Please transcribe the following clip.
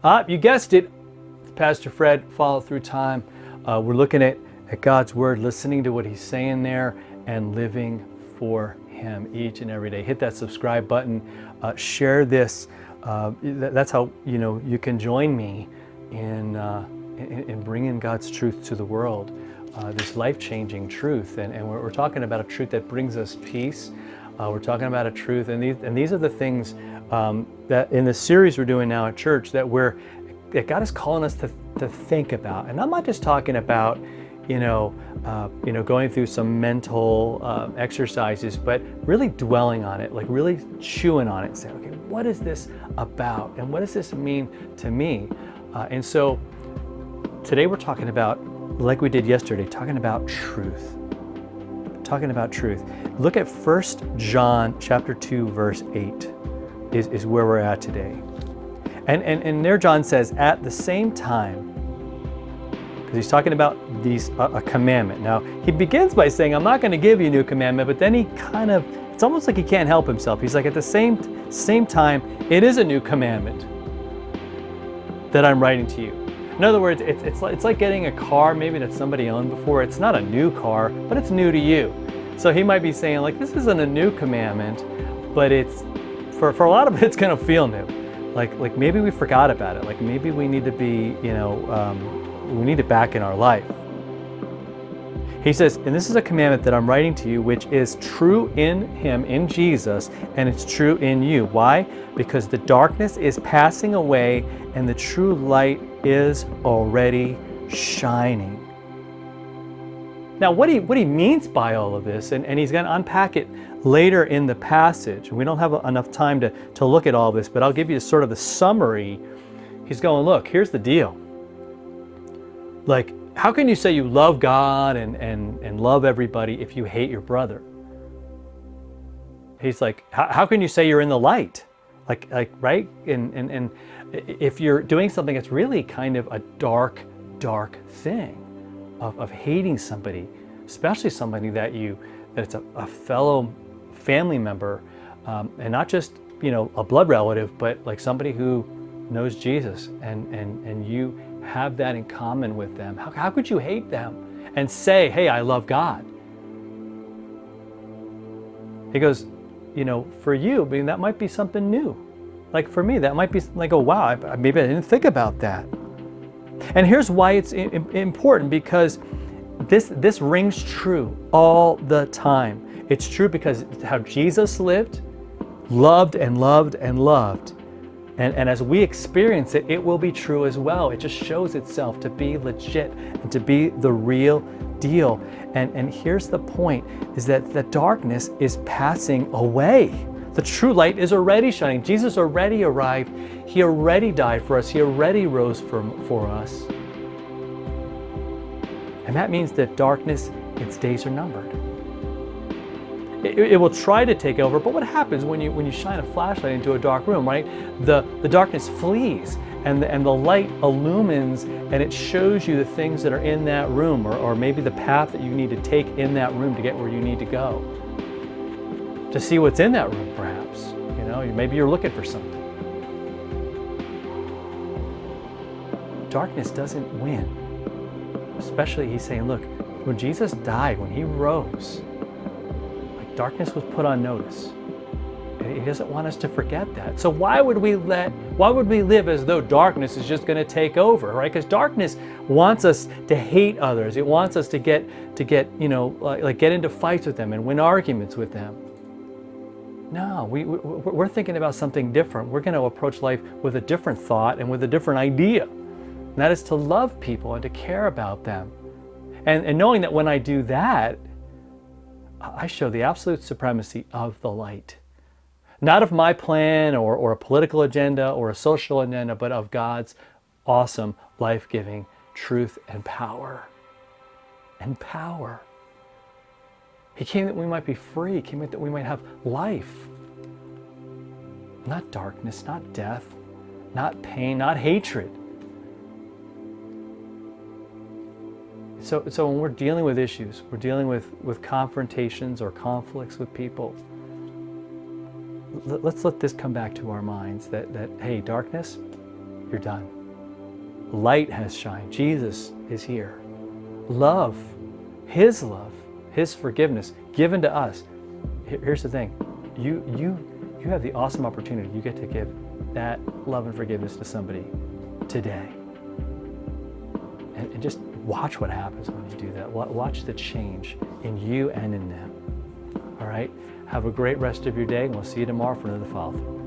You guessed it, Pastor Fred, Follow Through Time. We're looking at God's Word, listening to what He's saying there, and living for Him each and every day. Hit that subscribe button. Share this. That's how you can join me in bringing God's truth to the world. This life-changing truth, and we're talking about a truth that brings us peace. We're talking about a truth, and these are the things that in the series we're doing now at church that God is calling us to think about. And I'm not just talking about going through some mental exercises, but really dwelling on it, like really chewing on it and saying, okay, what is this about, and what does this mean to me? And so today we're talking about, like we did yesterday, talking about truth. Look at 1 John chapter 2, verse 8 is where we're at today. And there John says, at the same time, because he's talking about a commandment. Now, he begins by saying, I'm not going to give you a new commandment, but then he it's almost like he can't help himself. He's like, at the same time, it is a new commandment that I'm writing to you. In other words, it's like getting a car maybe that somebody owned before. It's not a new car, but it's new to you. So he might be saying, like, this isn't a new commandment, but it's for a lot of it, it's going to feel new. Like maybe we forgot about it. Like maybe we need to be, we need it back in our life. He says, and this is a commandment that I'm writing to you, which is true in Him, in Jesus, and it's true in you. Why? Because the darkness is passing away and the true light is already shining. Now, what he means by all of this, and he's going to unpack it later in the passage. We don't have enough time to look at all this, but I'll give you sort of the summary. He's going, look, here's the deal. Like, how can you say you love God and love everybody if you hate your brother? He's like, how can you say you're in the light? Like right? And if you're doing something that's really kind of a dark thing of hating somebody, especially somebody that it's a fellow family member, and not just a blood relative, but like somebody who knows Jesus, and you have that in common with them. How could you hate them and say, hey, I love God? He goes, for you, I mean, that might be something new. Like for me, that might be like, oh wow, maybe I didn't think about that. And here's why it's important, because this rings true all the time. It's true because it's how Jesus lived, loved and loved and loved. And as we experience it, it will be true as well. It just shows itself to be legit and to be the real deal. And here's the point, is that the darkness is passing away. The true light is already shining. Jesus already arrived. He already died for us. He already rose for us. And that means that darkness, its days are numbered. It will try to take over, but what happens when you shine a flashlight into a dark room, right? The darkness flees, and the light illumines, and it shows you the things that are in that room, or maybe the path that you need to take in that room to get where you need to go. To see what's in that room, perhaps. Maybe you're looking for something. Darkness doesn't win. Especially, he's saying, look, when Jesus died, when He rose, darkness was put on notice. And He doesn't want us to forget that. So why would we live as though darkness is just going to take over, right? Because darkness wants us to hate others. It wants us to get into fights with them and win arguments with them. No, we're thinking about something different. We're going to approach life with a different thought and with a different idea. And that is to love people and to care about them. And knowing that when I do that, I show the absolute supremacy of the light. Not of my plan or a political agenda or a social agenda, but of God's awesome, life-giving truth and power. And power. He came that we might be free. He came that we might have life. Not darkness, not death, not pain, not hatred. So when we're dealing with issues, we're dealing with confrontations or conflicts with people, let's let this come back to our minds that hey, darkness, you're done. Light has shined. Jesus is here. Love, His forgiveness given to us. Here's the thing. You have the awesome opportunity. You get to give that love and forgiveness to somebody today. And just watch what happens when you do that. Watch the change in you and in them. All right? Have a great rest of your day, and we'll see you tomorrow for another follow-through.